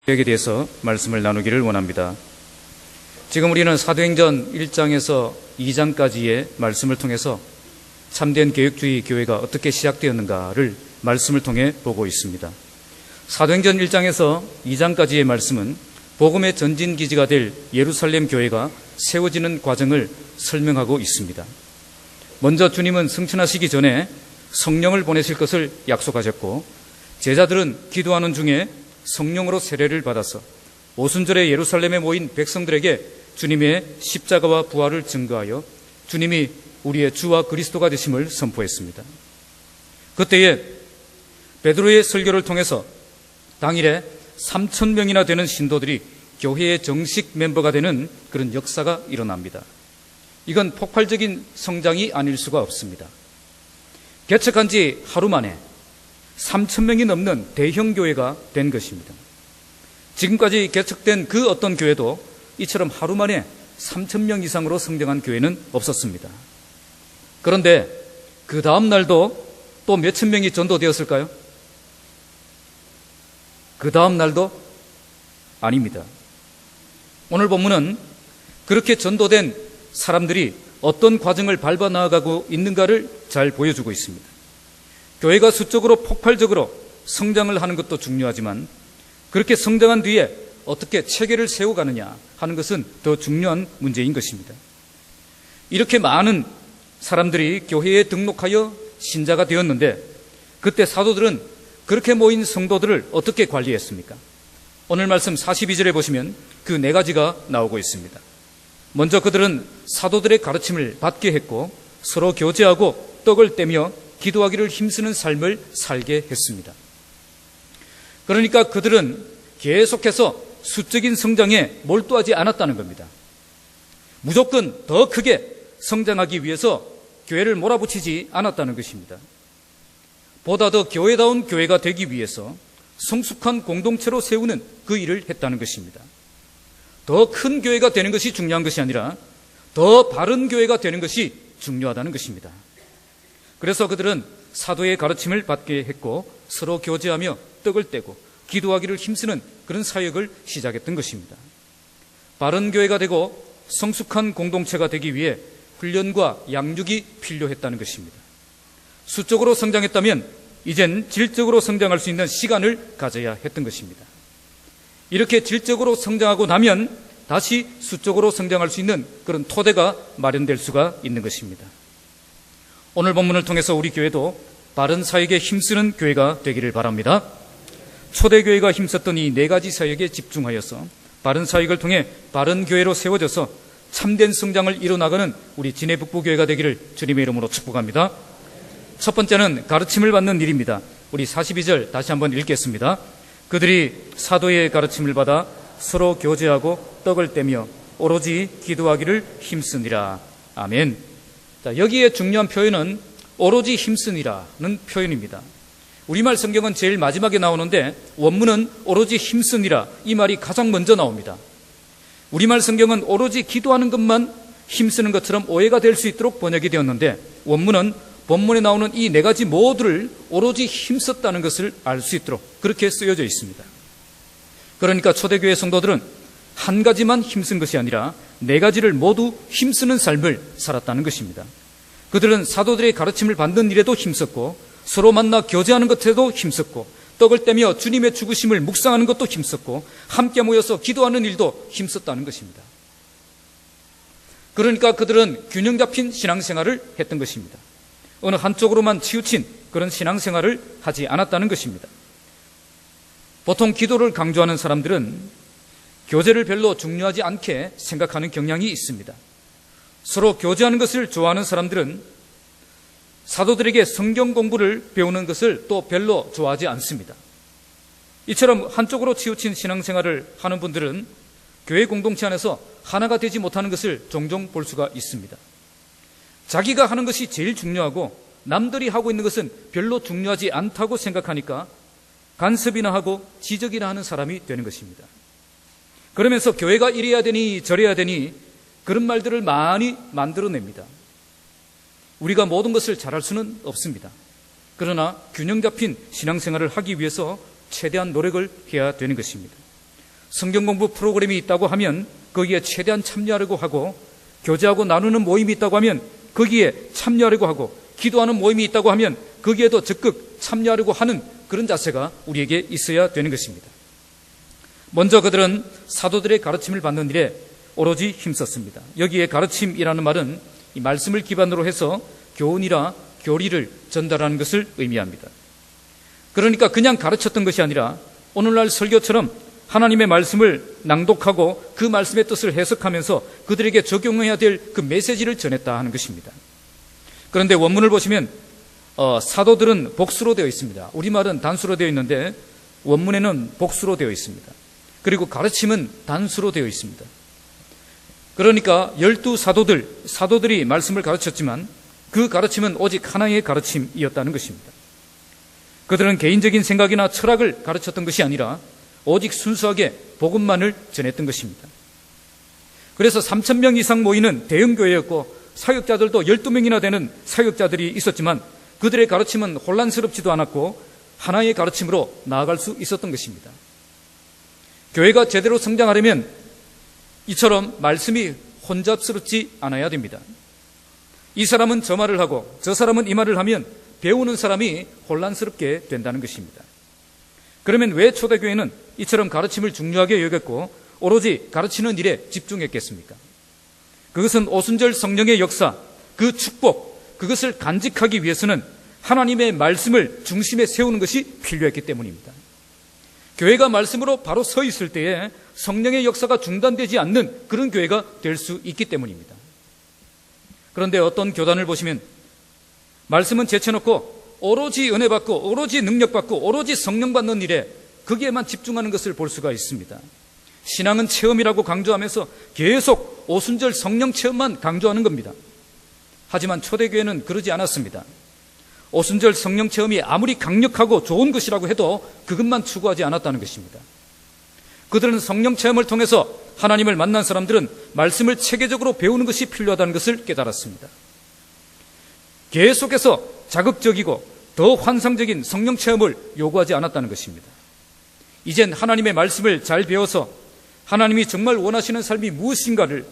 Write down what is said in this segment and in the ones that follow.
여기에 대해서 말씀을 나누기를 원합니다. 지금 우리는 사도행전 1장에서 2장까지의 말씀을 통해서 참된 개혁주의 교회가 어떻게 시작되었는가를 말씀을 통해 보고 있습니다. 사도행전 1장에서 2장까지의 말씀은 복음의 전진기지가 될 예루살렘 교회가 세워지는 과정을 설명하고 있습니다. 먼저 주님은 승천하시기 전에 성령을 보내실 것을 약속하셨고, 제자들은 기도하는 중에 성령으로 세례를 받아서 오순절에 예루살렘에 모인 백성들에게 주님의 십자가와 부활을 증거하여 주님이 우리의 주와 그리스도가 되심을 선포했습니다. 그때에 베드로의 설교를 통해서 당일에 3,000명이나 되는 신도들이 교회의 정식 멤버가 되는 그런 역사가 일어납니다. 이건 폭발적인 성장이 아닐 수가 없습니다. 개척한 지 하루 만에 3,000명이 넘는 대형 교회가 된 것입니다. 지금까지 개척된 그 어떤 교회도 이처럼 하루 만에 3,000명 이상으로 성장한 교회는 없었습니다. 그런데 그 다음 날도 또 몇천 명이 전도되었을까요? 그 다음 날도 아닙니다. 오늘 본문은 그렇게 전도된 사람들이 어떤 과정을 밟아 나아가고 있는가를 잘 보여주고 있습니다. 교회가 수적으로 폭발적으로 성장을 하는 것도 중요하지만 그렇게 성장한 뒤에 어떻게 체계를 세워가느냐 하는 것은 더 중요한 문제인 것입니다. 이렇게 많은 사람들이 교회에 등록하여 신자가 되었는데 그때 사도들은 그렇게 모인 성도들을 어떻게 관리했습니까? 오늘 말씀 42절에 보시면 그 네 가지가 나오고 있습니다. 먼저 그들은 사도들의 가르침을 받게 했고 서로 교제하고 떡을 떼며 기도하기를 힘쓰는 삶을 살게 했습니다. 그러니까 그들은 계속해서 수적인 성장에 몰두하지 않았다는 겁니다. 무조건 더 크게 성장하기 위해서 교회를 몰아붙이지 않았다는 것입니다. 보다 더 교회다운 교회가 되기 위해서 성숙한 공동체로 세우는 그 일을 했다는 것입니다. 더 큰 교회가 되는 것이 중요한 것이 아니라 더 바른 교회가 되는 것이 중요하다는 것입니다. 그래서 그들은 사도의 가르침을 받게 했고 서로 교제하며 떡을 떼고 기도하기를 힘쓰는 그런 사역을 시작했던 것입니다. 바른 교회가 되고 성숙한 공동체가 되기 위해 훈련과 양육이 필요했다는 것입니다. 수적으로 성장했다면 이젠 질적으로 성장할 수 있는 시간을 가져야 했던 것입니다. 이렇게 질적으로 성장하고 나면 다시 수적으로 성장할 수 있는 그런 토대가 마련될 수가 있는 것입니다. 오늘 본문을 통해서 우리 교회도 바른 사역에 힘쓰는 교회가 되기를 바랍니다. 초대교회가 힘썼던 이 네 가지 사역에 집중하여서 바른 사역을 통해 바른 교회로 세워져서 참된 성장을 이뤄나가는 우리 진해북부교회가 되기를 주님의 이름으로 축복합니다. 첫 번째는 가르침을 받는 일입니다. 우리 42절 다시 한번 읽겠습니다. 그들이 사도의 가르침을 받아 서로 교제하고 떡을 떼며 오로지 기도하기를 힘쓰니라. 아멘. 자, 여기에 중요한 표현은 오로지 힘쓰니라는 표현입니다. 우리말 성경은 제일 마지막에 나오는데 원문은 오로지 힘쓰니라 이 말이 가장 먼저 나옵니다. 우리말 성경은 오로지 기도하는 것만 힘쓰는 것처럼 오해가 될 수 있도록 번역이 되었는데 원문은 본문에 나오는 이 네 가지 모두를 오로지 힘썼다는 것을 알 수 있도록 그렇게 쓰여져 있습니다. 그러니까 초대교회 성도들은 한 가지만 힘쓴 것이 아니라 네 가지를 모두 힘쓰는 삶을 살았다는 것입니다. 그들은 사도들의 가르침을 받는 일에도 힘썼고 서로 만나 교제하는 것에도 힘썼고 떡을 떼며 주님의 죽으심을 묵상하는 것도 힘썼고 함께 모여서 기도하는 일도 힘썼다는 것입니다. 그러니까 그들은 균형 잡힌 신앙생활을 했던 것입니다. 어느 한쪽으로만 치우친 그런 신앙생활을 하지 않았다는 것입니다. 보통 기도를 강조하는 사람들은 교제를 별로 중요하지 않게 생각하는 경향이 있습니다. 서로 교제하는 것을 좋아하는 사람들은 사도들에게 성경 공부를 배우는 것을 또 별로 좋아하지 않습니다. 이처럼 한쪽으로 치우친 신앙생활을 하는 분들은 교회 공동체 안에서 하나가 되지 못하는 것을 종종 볼 수가 있습니다. 자기가 하는 것이 제일 중요하고 남들이 하고 있는 것은 별로 중요하지 않다고 생각하니까 간섭이나 하고 지적이나 하는 사람이 되는 것입니다. 그러면서 교회가 이래야 되니 저래야 되니 그런 말들을 많이 만들어냅니다. 우리가 모든 것을 잘할 수는 없습니다. 그러나 균형 잡힌 신앙생활을 하기 위해서 최대한 노력을 해야 되는 것입니다. 성경 공부 프로그램이 있다고 하면 거기에 최대한 참여하려고 하고, 교제하고 나누는 모임이 있다고 하면 거기에 참여하려고 하고, 기도하는 모임이 있다고 하면 거기에도 적극 참여하려고 하는 그런 자세가 우리에게 있어야 되는 것입니다. 먼저 그들은 사도들의 가르침을 받는 일에 오로지 힘썼습니다. 여기에 가르침이라는 말은 이 말씀을 기반으로 해서 교훈이라 교리를 전달하는 것을 의미합니다. 그러니까 그냥 가르쳤던 것이 아니라 오늘날 설교처럼 하나님의 말씀을 낭독하고 그 말씀의 뜻을 해석하면서 그들에게 적용해야 될 그 메시지를 전했다 하는 것입니다. 그런데 원문을 보시면 사도들은 복수로 되어 있습니다. 우리말은 단수로 되어 있는데 원문에는 복수로 되어 있습니다. 그리고 가르침은 단수로 되어 있습니다. 그러니까 12 사도들이 말씀을 가르쳤지만 그 가르침은 오직 하나의 가르침이었다는 것입니다. 그들은 개인적인 생각이나 철학을 가르쳤던 것이 아니라 오직 순수하게 복음만을 전했던 것입니다. 그래서 3,000명 이상 모이는 대형교회였고 사역자들도 12명이나 되는 사역자들이 있었지만 그들의 가르침은 혼란스럽지도 않았고 하나의 가르침으로 나아갈 수 있었던 것입니다. 교회가 제대로 성장하려면 이처럼 말씀이 혼잡스럽지 않아야 됩니다. 이 사람은 저 말을 하고 저 사람은 이 말을 하면 배우는 사람이 혼란스럽게 된다는 것입니다. 그러면 왜 초대교회는 이처럼 가르침을 중요하게 여겼고 오로지 가르치는 일에 집중했겠습니까? 그것은 오순절 성령의 역사, 그 축복, 그것을 간직하기 위해서는 하나님의 말씀을 중심에 세우는 것이 필요했기 때문입니다. 교회가 말씀으로 바로 서 있을 때에 성령의 역사가 중단되지 않는 그런 교회가 될 수 있기 때문입니다. 그런데 어떤 교단을 보시면 말씀은 제쳐놓고 오로지 은혜 받고 오로지 능력 받고 오로지 성령 받는 일에 거기에만 집중하는 것을 볼 수가 있습니다. 신앙은 체험이라고 강조하면서 계속 오순절 성령 체험만 강조하는 겁니다. 하지만 초대교회는 그러지 않았습니다. 오순절 성령 체험이 아무리 강력하고 좋은 것이라고 해도 그것만 추구하지 않았다는 것입니다. 그들은 성령 체험을 통해서 하나님을 만난 사람들은 말씀을 체계적으로 배우는 것이 필요하다는 것을 깨달았습니다. 계속해서 자극적이고 더 환상적인 성령 체험을 요구하지 않았다는 것입니다. 이젠 하나님의 말씀을 잘 배워서 하나님이 정말 원하시는 삶이 무엇인가를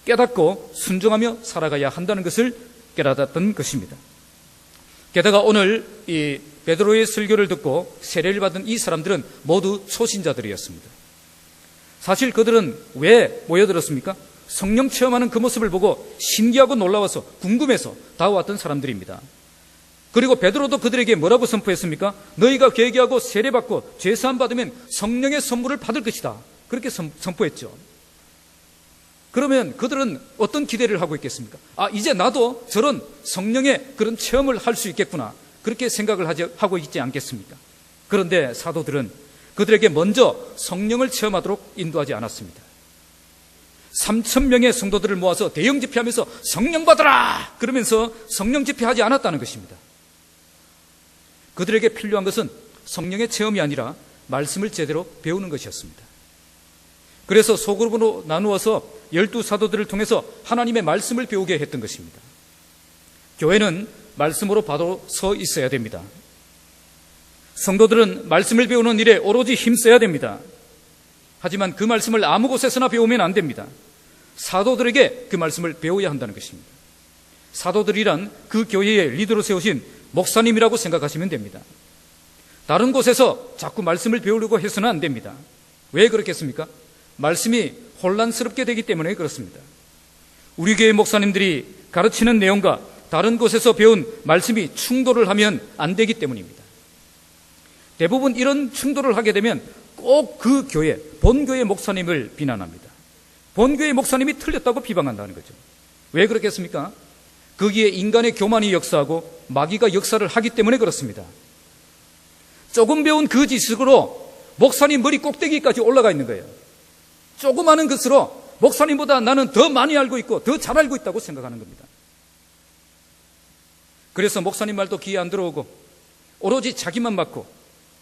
깨닫고 순종하며 살아가야 한다는 것을 깨달았던 것입니다. 게다가 오늘 이 베드로의 설교를 듣고 세례를 받은 이 사람들은 모두 초신자들이었습니다. 사실 그들은 왜 모여들었습니까? 성령 체험하는 그 모습을 보고 신기하고 놀라워서 궁금해서 다가왔던 사람들입니다. 그리고 베드로도 그들에게 뭐라고 선포했습니까? 너희가 회개하고 세례받고 죄사함 받으면 성령의 선물을 받을 것이다. 그렇게 선포했죠. 그러면 그들은 어떤 기대를 하고 있겠습니까? 이제 나도 저런 성령의 그런 체험을 할 수 있겠구나. 그렇게 생각을 하고 있지 않겠습니까? 그런데 사도들은 그들에게 먼저 성령을 체험하도록 인도하지 않았습니다. 3,000명의 성도들을 모아서 대형 집회하면서 성령 받으라! 그러면서 성령 집회하지 않았다는 것입니다. 그들에게 필요한 것은 성령의 체험이 아니라 말씀을 제대로 배우는 것이었습니다. 그래서 소그룹으로 나누어서 12 사도들을 통해서 하나님의 말씀을 배우게 했던 것입니다. 교회는 말씀으로 바로 서 있어야 됩니다. 성도들은 말씀을 배우는 일에 오로지 힘써야 됩니다. 하지만 그 말씀을 아무 곳에서나 배우면 안 됩니다. 사도들에게 그 말씀을 배워야 한다는 것입니다. 사도들이란 그 교회의 리더로 세우신 목사님이라고 생각하시면 됩니다. 다른 곳에서 자꾸 말씀을 배우려고 해서는 안 됩니다. 왜 그렇겠습니까? 말씀이 혼란스럽게 되기 때문에 그렇습니다. 우리 교회 목사님들이 가르치는 내용과 다른 곳에서 배운 말씀이 충돌을 하면 안 되기 때문입니다. 대부분 이런 충돌을 하게 되면 꼭 그 교회, 본교회 목사님을 비난합니다. 본교회 목사님이 틀렸다고 비방한다는 거죠. 왜 그렇겠습니까? 거기에 인간의 교만이 역사하고 마귀가 역사를 하기 때문에 그렇습니다. 조금 배운 그 지식으로 목사님 머리 꼭대기까지 올라가 있는 거예요. 조그마한 것으로 목사님보다 나는 더 많이 알고 있고 더 잘 알고 있다고 생각하는 겁니다. 그래서 목사님 말도 귀에 안 들어오고 오로지 자기만 맞고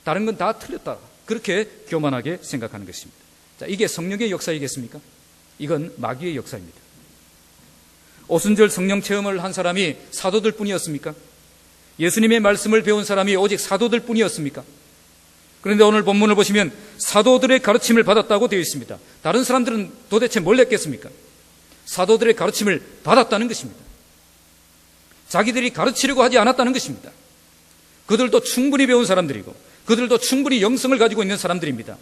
다른 건 다 틀렸다. 그렇게 교만하게 생각하는 것입니다. 자, 이게 성령의 역사이겠습니까? 이건 마귀의 역사입니다. 오순절 성령 체험을 한 사람이 사도들 뿐이었습니까? 예수님의 말씀을 배운 사람이 오직 사도들 뿐이었습니까? 그런데 오늘 본문을 보시면 사도들의 가르침을 받았다고 되어 있습니다. 다른 사람들은 도대체 뭘 했겠습니까? 사도들의 가르침을 받았다는 것입니다. 자기들이 가르치려고 하지 않았다는 것입니다. 그들도 충분히 배운 사람들이고 그들도 충분히 영성을 가지고 있는 사람들입니다.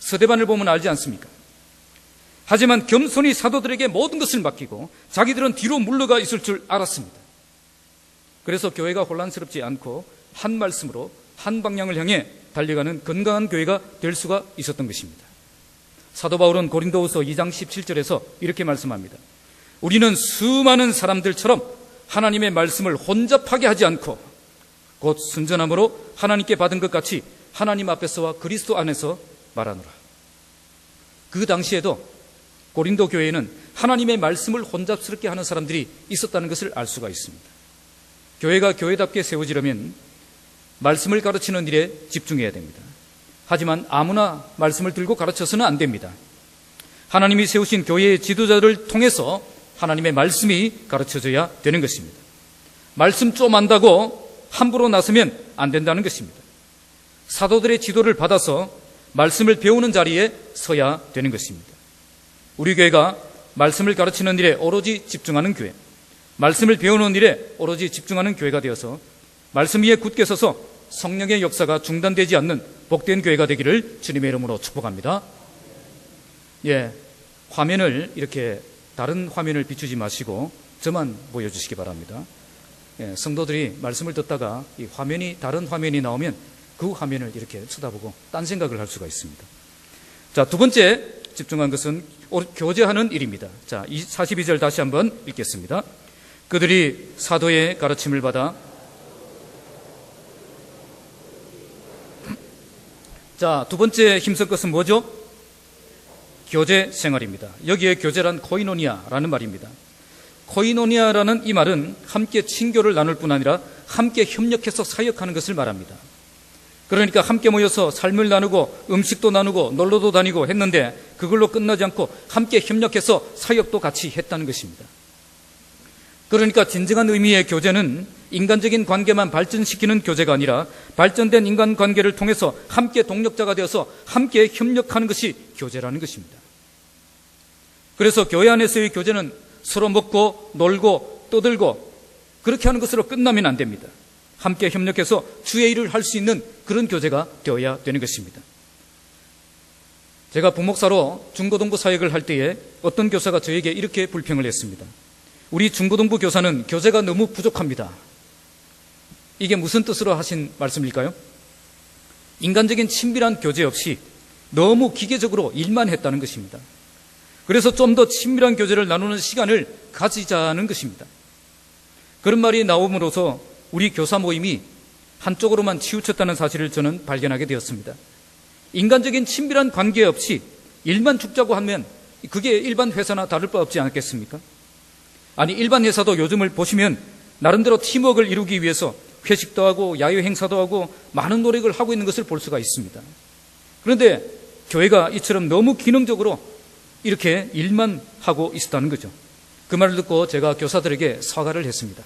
서대반을 보면 알지 않습니까? 하지만 겸손히 사도들에게 모든 것을 맡기고 자기들은 뒤로 물러가 있을 줄 알았습니다. 그래서 교회가 혼란스럽지 않고 한 말씀으로 한 방향을 향해 달려가는 건강한 교회가 될 수가 있었던 것입니다. 사도 바울은 고린도후서 2장 17절에서 이렇게 말씀합니다. 우리는 수많은 사람들처럼 하나님의 말씀을 혼잡하게 하지 않고 곧 순전함으로 하나님께 받은 것 같이 하나님 앞에서와 그리스도 안에서 말하노라. 그 당시에도 고린도 교회에는 하나님의 말씀을 혼잡스럽게 하는 사람들이 있었다는 것을 알 수가 있습니다. 교회가 교회답게 세워지려면 말씀을 가르치는 일에 집중해야 됩니다. 하지만 아무나 말씀을 들고 가르쳐서는 안 됩니다. 하나님이 세우신 교회의 지도자를 통해서 하나님의 말씀이 가르쳐져야 되는 것입니다. 말씀 좀 안다고 함부로 나서면 안 된다는 것입니다. 사도들의 지도를 받아서 말씀을 배우는 자리에 서야 되는 것입니다. 우리 교회가 말씀을 가르치는 일에 오로지 집중하는 교회, 말씀을 배우는 일에 오로지 집중하는 교회가 되어서 말씀 위에 굳게 서서 성령의 역사가 중단되지 않는 복된 교회가 되기를 주님의 이름으로 축복합니다. 화면을 이렇게 다른 화면을 비추지 마시고 저만 보여주시기 바랍니다. 성도들이 말씀을 듣다가 이 화면이 다른 화면이 나오면 그 화면을 이렇게 쳐다보고 딴 생각을 할 수가 있습니다. 자, 두 번째 집중한 것은 교제하는 일입니다. 자, 42절 다시 한번 읽겠습니다. 그들이 사도의 가르침을 받아 자, 두 번째 힘쓸 것은 뭐죠? 교제 생활입니다. 여기에 교제란 코이노니아라는 말입니다. 코이노니아라는 이 말은 함께 친교를 나눌 뿐 아니라 함께 협력해서 사역하는 것을 말합니다. 그러니까 함께 모여서 삶을 나누고 음식도 나누고 놀러도 다니고 했는데 그걸로 끝나지 않고 함께 협력해서 사역도 같이 했다는 것입니다. 그러니까 진정한 의미의 교제는 인간적인 관계만 발전시키는 교제가 아니라 발전된 인간관계를 통해서 함께 동력자가 되어서 함께 협력하는 것이 교제라는 것입니다. 그래서 교회 안에서의 교제는 서로 먹고 놀고 떠들고 그렇게 하는 것으로 끝나면 안 됩니다. 함께 협력해서 주의 일을 할 수 있는 그런 교제가 되어야 되는 것입니다. 제가 부목사로 중고등부 사역을 할 때에 어떤 교사가 저에게 이렇게 불평을 했습니다. 우리 중고등부 교사는 교제가 너무 부족합니다. 이게 무슨 뜻으로 하신 말씀일까요? 인간적인 친밀한 교제 없이 너무 기계적으로 일만 했다는 것입니다. 그래서 좀 더 친밀한 교제를 나누는 시간을 가지자는 것입니다. 그런 말이 나옴으로써 우리 교사 모임이 한쪽으로만 치우쳤다는 사실을 저는 발견하게 되었습니다. 인간적인 친밀한 관계 없이 일만 죽자고 하면 그게 일반 회사나 다를 바 없지 않겠습니까? 아니, 일반 회사도 요즘을 보시면 나름대로 팀워크를 이루기 위해서 회식도 하고 야외 행사도 하고 많은 노력을 하고 있는 것을 볼 수가 있습니다. 그런데 교회가 이처럼 너무 기능적으로 이렇게 일만 하고 있었다는 거죠. 그 말을 듣고 제가 교사들에게 사과를 했습니다.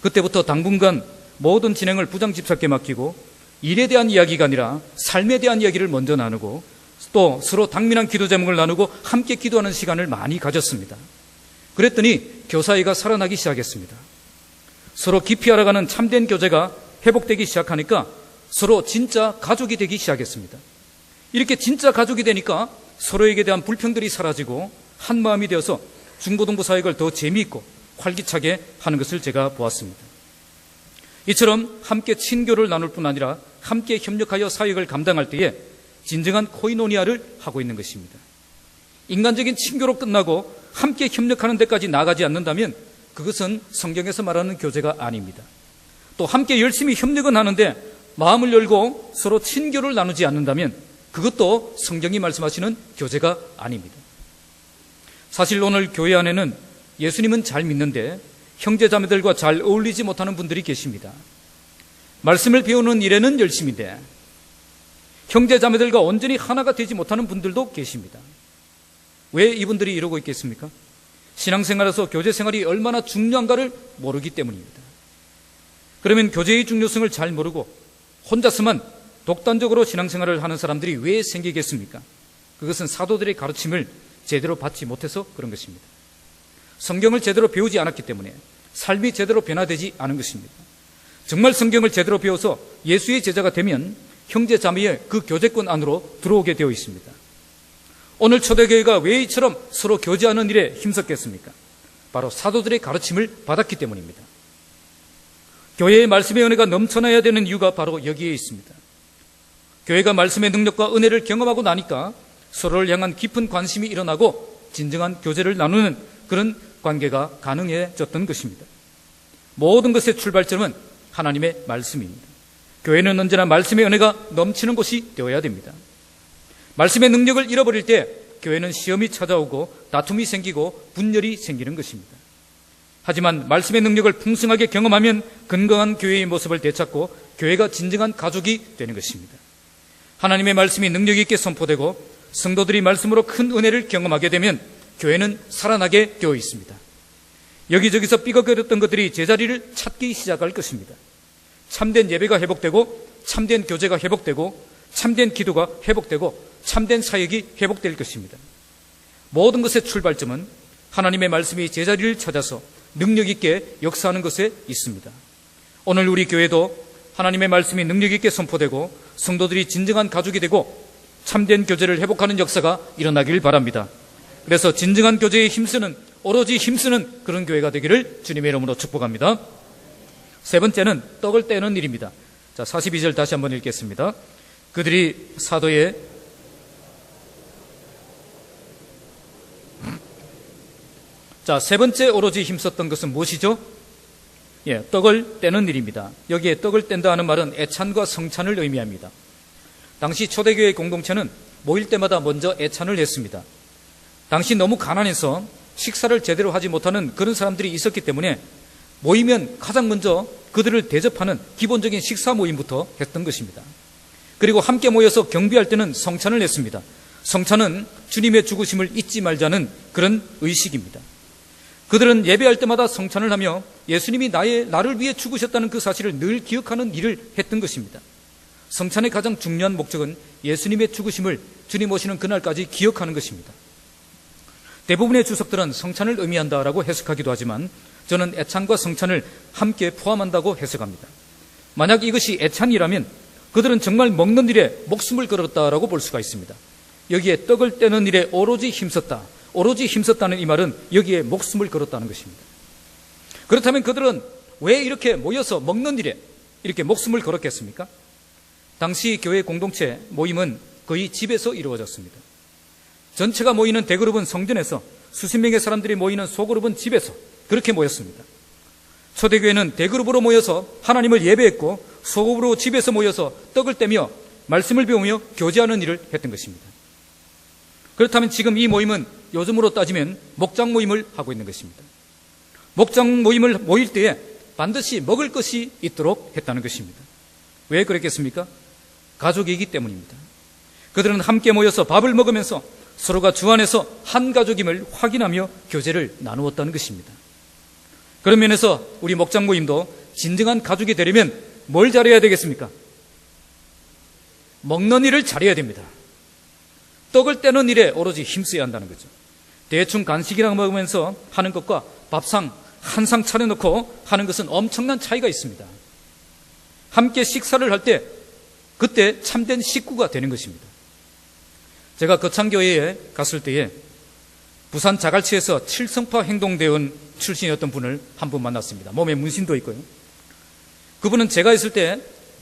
그때부터 당분간 모든 진행을 부장 집사께 맡기고 일에 대한 이야기가 아니라 삶에 대한 이야기를 먼저 나누고 또 서로 당면한 기도 제목을 나누고 함께 기도하는 시간을 많이 가졌습니다. 그랬더니 교사회가 살아나기 시작했습니다. 서로 깊이 알아가는 참된 교제가 회복되기 시작하니까 서로 진짜 가족이 되기 시작했습니다. 이렇게 진짜 가족이 되니까 서로에게 대한 불평들이 사라지고 한 마음이 되어서 중고등부 사역을 더 재미있고 활기차게 하는 것을 제가 보았습니다. 이처럼 함께 친교를 나눌 뿐 아니라 함께 협력하여 사역을 감당할 때에 진정한 코이노니아를 하고 있는 것입니다. 인간적인 친교로 끝나고 함께 협력하는 데까지 나가지 않는다면 그것은 성경에서 말하는 교제가 아닙니다. 또 함께 열심히 협력은 하는데 마음을 열고 서로 친교를 나누지 않는다면 그것도 성경이 말씀하시는 교제가 아닙니다. 사실 오늘 교회 안에는 예수님은 잘 믿는데 형제자매들과 잘 어울리지 못하는 분들이 계십니다. 말씀을 배우는 일에는 열심인데 형제자매들과 온전히 하나가 되지 못하는 분들도 계십니다. 왜 이분들이 이러고 있겠습니까? 신앙생활에서 교제생활이 얼마나 중요한가를 모르기 때문입니다. 그러면 교제의 중요성을 잘 모르고 혼자서만 독단적으로 신앙생활을 하는 사람들이 왜 생기겠습니까? 그것은 사도들의 가르침을 제대로 받지 못해서 그런 것입니다. 성경을 제대로 배우지 않았기 때문에 삶이 제대로 변화되지 않은 것입니다. 정말 성경을 제대로 배워서 예수의 제자가 되면 형제 자매의 그 교제권 안으로 들어오게 되어 있습니다. 오늘 초대교회가 왜 이처럼 서로 교제하는 일에 힘썼겠습니까? 바로 사도들의 가르침을 받았기 때문입니다. 교회의 말씀의 은혜가 넘쳐나야 되는 이유가 바로 여기에 있습니다. 교회가 말씀의 능력과 은혜를 경험하고 나니까 서로를 향한 깊은 관심이 일어나고 진정한 교제를 나누는 그런 관계가 가능해졌던 것입니다. 모든 것의 출발점은 하나님의 말씀입니다. 교회는 언제나 말씀의 은혜가 넘치는 곳이 되어야 됩니다. 말씀의 능력을 잃어버릴 때 교회는 시험이 찾아오고 다툼이 생기고 분열이 생기는 것입니다. 하지만 말씀의 능력을 풍성하게 경험하면 건강한 교회의 모습을 되찾고 교회가 진정한 가족이 되는 것입니다. 하나님의 말씀이 능력 있게 선포되고 성도들이 말씀으로 큰 은혜를 경험하게 되면 교회는 살아나게 되어 있습니다. 여기저기서 삐걱거렸던 것들이 제자리를 찾기 시작할 것입니다. 참된 예배가 회복되고 참된 교제가 회복되고 참된 기도가 회복되고 참된 사역이 회복될 것입니다. 모든 것의 출발점은 하나님의 말씀이 제자리를 찾아서 능력 있게 역사하는 것에 있습니다. 오늘 우리 교회도 하나님의 말씀이 능력 있게 선포되고 성도들이 진정한 가족이 되고 참된 교제를 회복하는 역사가 일어나길 바랍니다. 그래서 진정한 교제에 힘쓰는, 오로지 힘쓰는 그런 교회가 되기를 주님의 이름으로 축복합니다. 세 번째는 떡을 떼는 일입니다. 자, 42절 다시 한번 읽겠습니다. 그들이 사도의 세 번째 오로지 힘썼던 것은 무엇이죠? 떡을 떼는 일입니다. 여기에 떡을 뗀다 하는 말은 애찬과 성찬을 의미합니다. 당시 초대교회 공동체는 모일 때마다 먼저 애찬을 했습니다. 당시 너무 가난해서 식사를 제대로 하지 못하는 그런 사람들이 있었기 때문에 모이면 가장 먼저 그들을 대접하는 기본적인 식사 모임부터 했던 것입니다. 그리고 함께 모여서 경배할 때는 성찬을 했습니다. 성찬은 주님의 죽으심을 잊지 말자는 그런 의식입니다. 그들은 예배할 때마다 성찬을 하며 예수님이 나를 위해 죽으셨다는 그 사실을 늘 기억하는 일을 했던 것입니다. 성찬의 가장 중요한 목적은 예수님의 죽으심을 주님 오시는 그날까지 기억하는 것입니다. 대부분의 주석들은 성찬을 의미한다라고 해석하기도 하지만 저는 애찬과 성찬을 함께 포함한다고 해석합니다. 만약 이것이 애찬이라면 그들은 정말 먹는 일에 목숨을 걸었다라고 볼 수가 있습니다. 여기에 떡을 떼는 일에 오로지 힘썼다. 오로지 힘썼다는 이 말은 여기에 목숨을 걸었다는 것입니다. 그렇다면 그들은 왜 이렇게 모여서 먹는 일에 이렇게 목숨을 걸었겠습니까? 당시 교회 공동체 모임은 거의 집에서 이루어졌습니다. 전체가 모이는 대그룹은 성전에서, 수십 명의 사람들이 모이는 소그룹은 집에서 그렇게 모였습니다. 초대교회는 대그룹으로 모여서 하나님을 예배했고 소그룹으로 집에서 모여서 떡을 떼며 말씀을 배우며 교제하는 일을 했던 것입니다. 그렇다면 지금 이 모임은 요즘으로 따지면 목장 모임을 하고 있는 것입니다. 목장 모임을 모일 때에 반드시 먹을 것이 있도록 했다는 것입니다. 왜 그랬겠습니까? 가족이기 때문입니다. 그들은 함께 모여서 밥을 먹으면서 서로가 주 안에서 한 가족임을 확인하며 교제를 나누었다는 것입니다. 그런 면에서 우리 목장 모임도 진정한 가족이 되려면 뭘 잘해야 되겠습니까? 먹는 일을 잘해야 됩니다. 떡을 떼는 일에 오로지 힘써야 한다는 거죠. 대충 간식이랑 먹으면서 하는 것과 밥상 한 상 차려놓고 하는 것은 엄청난 차이가 있습니다. 함께 식사를 할 때 그때 참된 식구가 되는 것입니다. 제가 거창교회에 갔을 때에 부산 자갈치에서 칠성파 행동대원 출신이었던 분을 한 분 만났습니다. 몸에 문신도 있고요. 그분은 제가 있을 때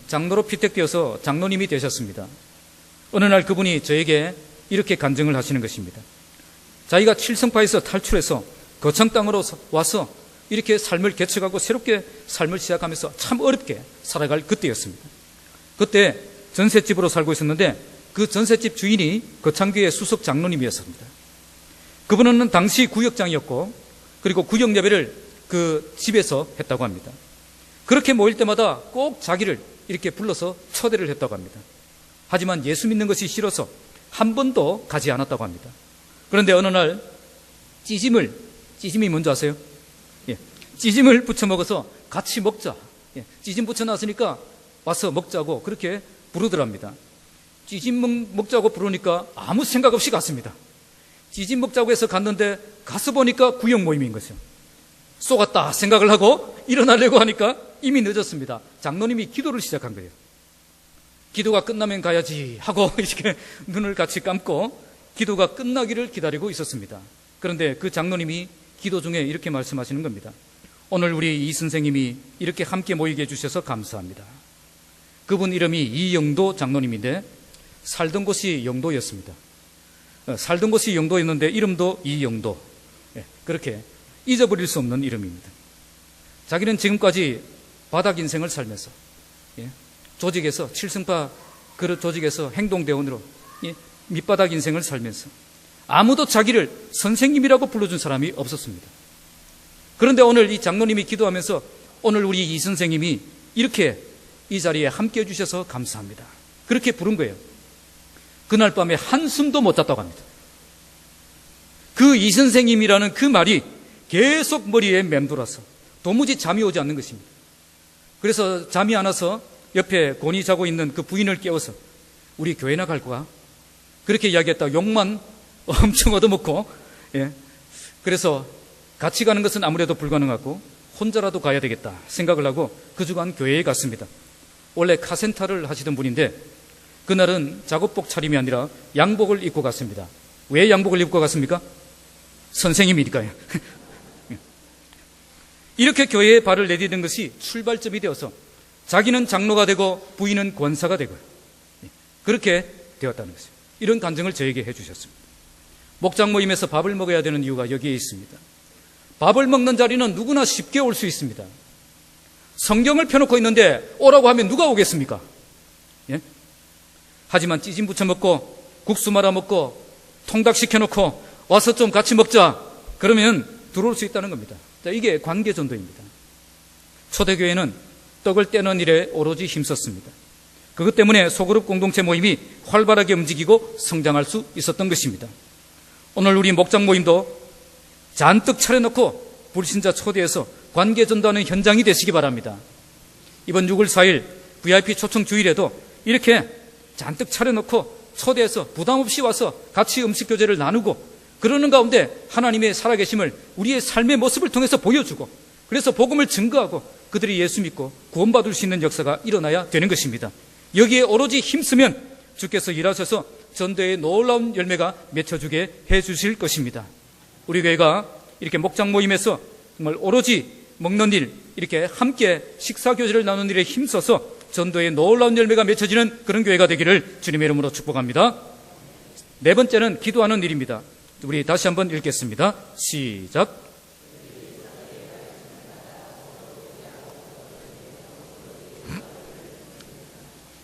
장로로 피택되어서 장로님이 되셨습니다. 어느 날 그분이 저에게 이렇게 간증을 하시는 것입니다. 자기가 칠성파에서 탈출해서 거창 땅으로 와서 이렇게 삶을 개척하고 새롭게 삶을 시작하면서 참 어렵게 살아갈 그때였습니다. 그때 전셋집으로 살고 있었는데 그 전셋집 주인이 거창교회 수석 장로님이었습니다. 그분은 당시 구역장이었고 그리고 구역 예배를 그 집에서 했다고 합니다. 그렇게 모일 때마다 꼭 자기를 이렇게 불러서 초대를 했다고 합니다. 하지만 예수 믿는 것이 싫어서 한 번도 가지 않았다고 합니다. 그런데 어느 날 찌짐이 뭔지 아세요? 찌짐을 부쳐 먹어서 같이 먹자. 찌짐 부쳐 놨으니까 와서 먹자고 그렇게 부르더랍니다. 찌짐 먹자고 부르니까 아무 생각 없이 갔습니다. 찌짐 먹자고 해서 갔는데 가서 보니까 구역 모임인 거죠. 쏘갔다 생각을 하고 일어나려고 하니까 이미 늦었습니다. 장로님이 기도를 시작한 거예요. 기도가 끝나면 가야지 하고 이렇게 눈을 같이 감고 기도가 끝나기를 기다리고 있었습니다. 그런데 그 장로님이 기도 중에 이렇게 말씀하시는 겁니다. 오늘 우리 이 선생님이 이렇게 함께 모이게 해주셔서 감사합니다. 그분 이름이 이영도 장로님인데 살던 곳이 영도였습니다. 살던 곳이 영도였는데 이름도 이영도. 그렇게 잊어버릴 수 없는 이름입니다. 자기는 지금까지 바닥 인생을 살면서 조직에서 칠승파 그 조직에서 행동대원으로 밑바닥 인생을 살면서 아무도 자기를 선생님이라고 불러준 사람이 없었습니다. 그런데 오늘 이 장로님이 기도하면서 오늘 우리 이 선생님이 이렇게 이 자리에 함께 해주셔서 감사합니다. 그렇게 부른 거예요. 그날 밤에 한숨도 못 잤다고 합니다. 그 이 선생님이라는 그 말이 계속 머리에 맴돌아서 도무지 잠이 오지 않는 것입니다. 그래서 잠이 안 와서 옆에 곤히 자고 있는 그 부인을 깨워서 우리 교회나 갈 거야? 그렇게 이야기했다. 욕만 엄청 얻어먹고 그래서 같이 가는 것은 아무래도 불가능하고 혼자라도 가야 되겠다 생각을 하고 그 주간 교회에 갔습니다. 원래 카센터를 하시던 분인데 그날은 작업복 차림이 아니라 양복을 입고 갔습니다. 왜 양복을 입고 갔습니까? 선생님이니까요. 이렇게 교회에 발을 내디딘 것이 출발점이 되어서 자기는 장로가 되고 부인은 권사가 되고 그렇게 되었다는 것이죠. 이런 간증을 저에게 해주셨습니다. 목장 모임에서 밥을 먹어야 되는 이유가 여기에 있습니다. 밥을 먹는 자리는 누구나 쉽게 올 수 있습니다. 성경을 펴놓고 있는데 오라고 하면 누가 오겠습니까? 하지만 찌짐 부쳐 먹고 국수 말아 먹고 통닭 시켜놓고 와서 좀 같이 먹자 그러면 들어올 수 있다는 겁니다. 자, 이게 관계전도입니다. 초대교회는 떡을 떼는 일에 오로지 힘썼습니다. 그것 때문에 소그룹 공동체 모임이 활발하게 움직이고 성장할 수 있었던 것입니다. 오늘 우리 목장 모임도 잔뜩 차려놓고 불신자 초대해서 관계전도하는 현장이 되시기 바랍니다. 이번 6월 4일 VIP 초청 주일에도 이렇게 잔뜩 차려놓고 초대해서 부담 없이 와서 같이 음식 교제를 나누고 그러는 가운데 하나님의 살아계심을 우리의 삶의 모습을 통해서 보여주고 그래서 복음을 증거하고 그들이 예수 믿고 구원받을 수 있는 역사가 일어나야 되는 것입니다. 여기에 오로지 힘쓰면 주께서 일하셔서 전도의 놀라운 열매가 맺혀주게 해주실 것입니다. 우리 교회가 이렇게 목장 모임에서 정말 오로지 먹는 일, 이렇게 함께 식사교제를 나누는 일에 힘써서 전도의 놀라운 열매가 맺혀지는 그런 교회가 되기를 주님의 이름으로 축복합니다. 네 번째는 기도하는 일입니다. 우리 다시 한번 읽겠습니다. 시작.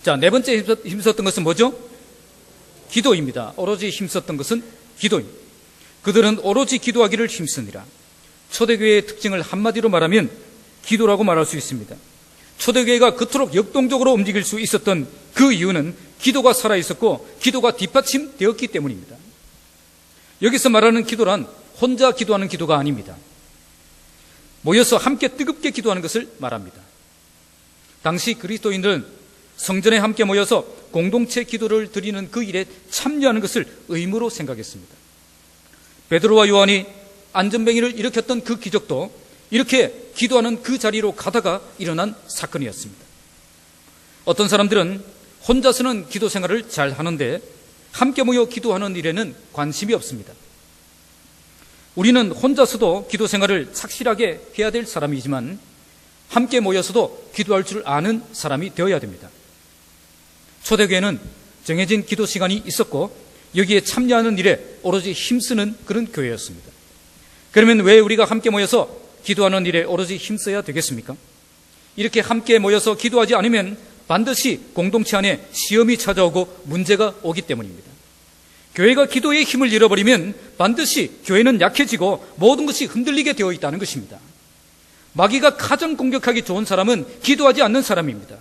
자, 네 번째 힘썼던 것은 뭐죠? 기도입니다. 오로지 힘썼던 것은 기도입니다. 그들은 오로지 기도하기를 힘쓰니라. 초대교회의 특징을 한마디로 말하면 기도라고 말할 수 있습니다. 초대교회가 그토록 역동적으로 움직일 수 있었던 그 이유는 기도가 살아있었고 기도가 뒷받침되었기 때문입니다. 여기서 말하는 기도란 혼자 기도하는 기도가 아닙니다. 모여서 함께 뜨겁게 기도하는 것을 말합니다. 당시 그리스도인들은 성전에 함께 모여서 공동체 기도를 드리는 그 일에 참여하는 것을 의무로 생각했습니다. 베드로와 요한이 안전뱅이를 일으켰던 그 기적도 이렇게 기도하는 그 자리로 가다가 일어난 사건이었습니다. 어떤 사람들은 혼자서는 기도 생활을 잘 하는데 함께 모여 기도하는 일에는 관심이 없습니다. 우리는 혼자서도 기도 생활을 착실하게 해야 될 사람이지만 함께 모여서도 기도할 줄 아는 사람이 되어야 됩니다. 초대교회는 정해진 기도 시간이 있었고 여기에 참여하는 일에 오로지 힘쓰는 그런 교회였습니다. 그러면 왜 우리가 함께 모여서 기도하는 일에 오로지 힘써야 되겠습니까? 이렇게 함께 모여서 기도하지 않으면 반드시 공동체 안에 시험이 찾아오고 문제가 오기 때문입니다. 교회가 기도의 힘을 잃어버리면 반드시 교회는 약해지고 모든 것이 흔들리게 되어 있다는 것입니다. 마귀가 가장 공격하기 좋은 사람은 기도하지 않는 사람입니다.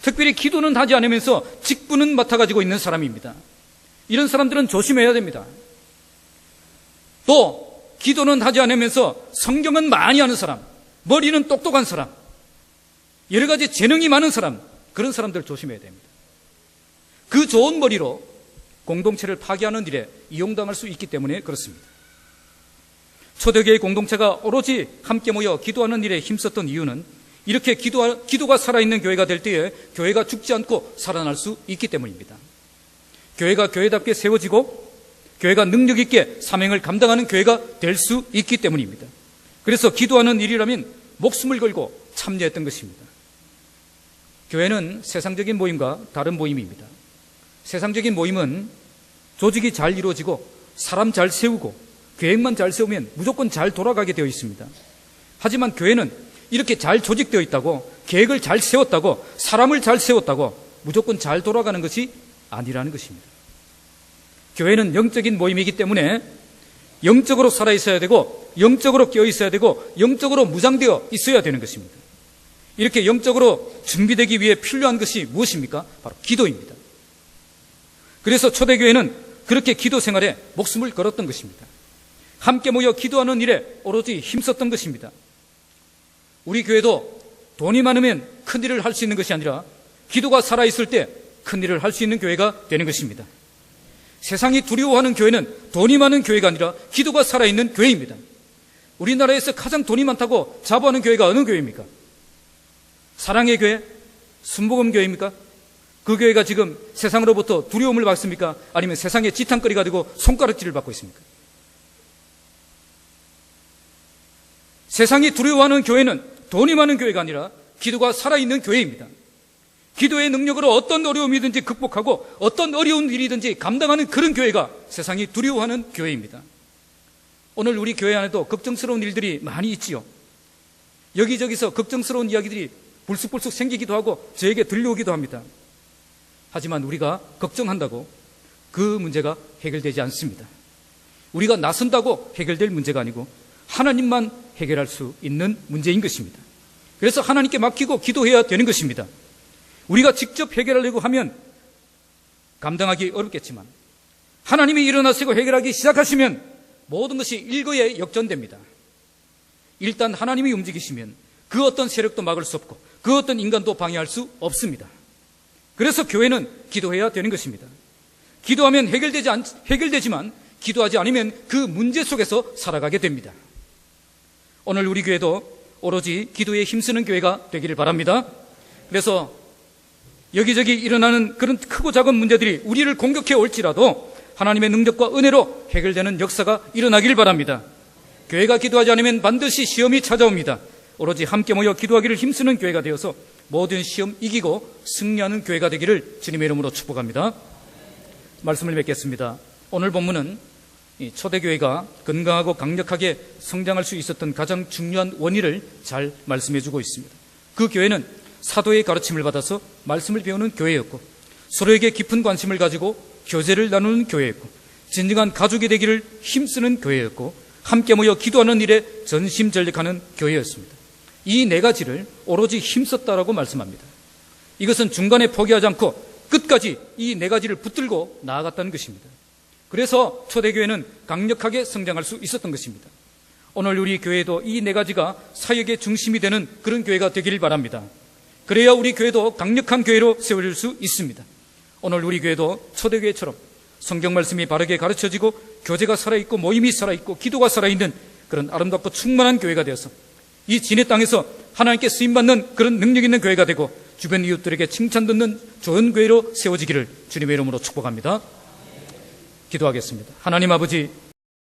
특별히 기도는 하지 않으면서 직분은 맡아가지고 있는 사람입니다. 이런 사람들은 조심해야 됩니다. 또 기도는 하지 않으면서 성경은 많이 아는 사람, 머리는 똑똑한 사람, 여러 가지 재능이 많은 사람, 그런 사람들 조심해야 됩니다. 그 좋은 머리로 공동체를 파괴하는 일에 이용당할 수 있기 때문에 그렇습니다. 초대교회 공동체가 오로지 함께 모여 기도하는 일에 힘썼던 이유는 이렇게 기도가 살아있는 교회가 될 때에 교회가 죽지 않고 살아날 수 있기 때문입니다. 교회가 교회답게 세워지고 교회가 능력 있게 사명을 감당하는 교회가 될 수 있기 때문입니다. 그래서 기도하는 일이라면 목숨을 걸고 참여했던 것입니다. 교회는 세상적인 모임과 다른 모임입니다. 세상적인 모임은 조직이 잘 이루어지고 사람 잘 세우고 계획만 잘 세우면 무조건 잘 돌아가게 되어 있습니다. 하지만 교회는 이렇게 잘 조직되어 있다고, 계획을 잘 세웠다고, 사람을 잘 세웠다고 무조건 잘 돌아가는 것이 아니라는 것입니다. 교회는 영적인 모임이기 때문에 영적으로 살아있어야 되고, 영적으로 깨어있어야 되고, 영적으로 무장되어 있어야 되는 것입니다. 이렇게 영적으로 준비되기 위해 필요한 것이 무엇입니까? 바로 기도입니다. 그래서 초대교회는 그렇게 기도 생활에 목숨을 걸었던 것입니다. 함께 모여 기도하는 일에 오로지 힘썼던 것입니다. 우리 교회도 돈이 많으면 큰 일을 할 수 있는 것이 아니라 기도가 살아있을 때 큰 일을 할 수 있는 교회가 되는 것입니다. 세상이 두려워하는 교회는 돈이 많은 교회가 아니라 기도가 살아있는 교회입니다. 우리나라에서 가장 돈이 많다고 자부하는 교회가 어느 교회입니까? 사랑의 교회? 순복음 교회입니까? 그 교회가 지금 세상으로부터 두려움을 받습니까? 아니면 세상의 지탄거리가 되고 손가락질을 받고 있습니까? 세상이 두려워하는 교회는 돈이 많은 교회가 아니라 기도가 살아있는 교회입니다. 기도의 능력으로 어떤 어려움이든지 극복하고 어떤 어려운 일이든지 감당하는 그런 교회가 세상이 두려워하는 교회입니다. 오늘 우리 교회 안에도 걱정스러운 일들이 많이 있지요. 여기저기서 걱정스러운 이야기들이 불쑥불쑥 생기기도 하고 저에게 들려오기도 합니다. 하지만 우리가 걱정한다고 그 문제가 해결되지 않습니다. 우리가 나선다고 해결될 문제가 아니고 하나님만 해결할 수 있는 문제인 것입니다. 그래서 하나님께 맡기고 기도해야 되는 것입니다. 우리가 직접 해결하려고 하면 감당하기 어렵겠지만 하나님이 일어나시고 해결하기 시작하시면 모든 것이 일거에 역전됩니다. 일단 하나님이 움직이시면 그 어떤 세력도 막을 수 없고 그 어떤 인간도 방해할 수 없습니다. 그래서 교회는 기도해야 되는 것입니다. 기도하면 해결되지만 기도하지 않으면 그 문제 속에서 살아가게 됩니다. 오늘 우리 교회도 오로지 기도에 힘쓰는 교회가 되기를 바랍니다. 그래서 여기저기 일어나는 그런 크고 작은 문제들이 우리를 공격해 올지라도 하나님의 능력과 은혜로 해결되는 역사가 일어나길 바랍니다. 교회가 기도하지 않으면 반드시 시험이 찾아옵니다. 오로지 함께 모여 기도하기를 힘쓰는 교회가 되어서 모든 시험 이기고 승리하는 교회가 되기를 주님의 이름으로 축복합니다. 말씀을 맺겠습니다. 오늘 본문은 초대교회가 건강하고 강력하게 성장할 수 있었던 가장 중요한 원인을 잘 말씀해 주고 있습니다. 그 교회는 사도의 가르침을 받아서 말씀을 배우는 교회였고 서로에게 깊은 관심을 가지고 교제를 나누는 교회였고 진정한 가족이 되기를 힘쓰는 교회였고 함께 모여 기도하는 일에 전심전력하는 교회였습니다. 이 네 가지를 오로지 힘썼다라고 말씀합니다. 이것은 중간에 포기하지 않고 끝까지 이 네 가지를 붙들고 나아갔다는 것입니다. 그래서 초대교회는 강력하게 성장할 수 있었던 것입니다. 오늘 우리 교회도 이 네 가지가 사역의 중심이 되는 그런 교회가 되기를 바랍니다. 그래야 우리 교회도 강력한 교회로 세워질 수 있습니다. 오늘 우리 교회도 초대교회처럼 성경 말씀이 바르게 가르쳐지고 교제가 살아있고 모임이 살아있고 기도가 살아있는 그런 아름답고 충만한 교회가 되어서 이 진의 땅에서 하나님께 쓰임받는 그런 능력 있는 교회가 되고 주변 이웃들에게 칭찬 듣는 좋은 교회로 세워지기를 주님의 이름으로 축복합니다. 기도하겠습니다. 하나님 아버지,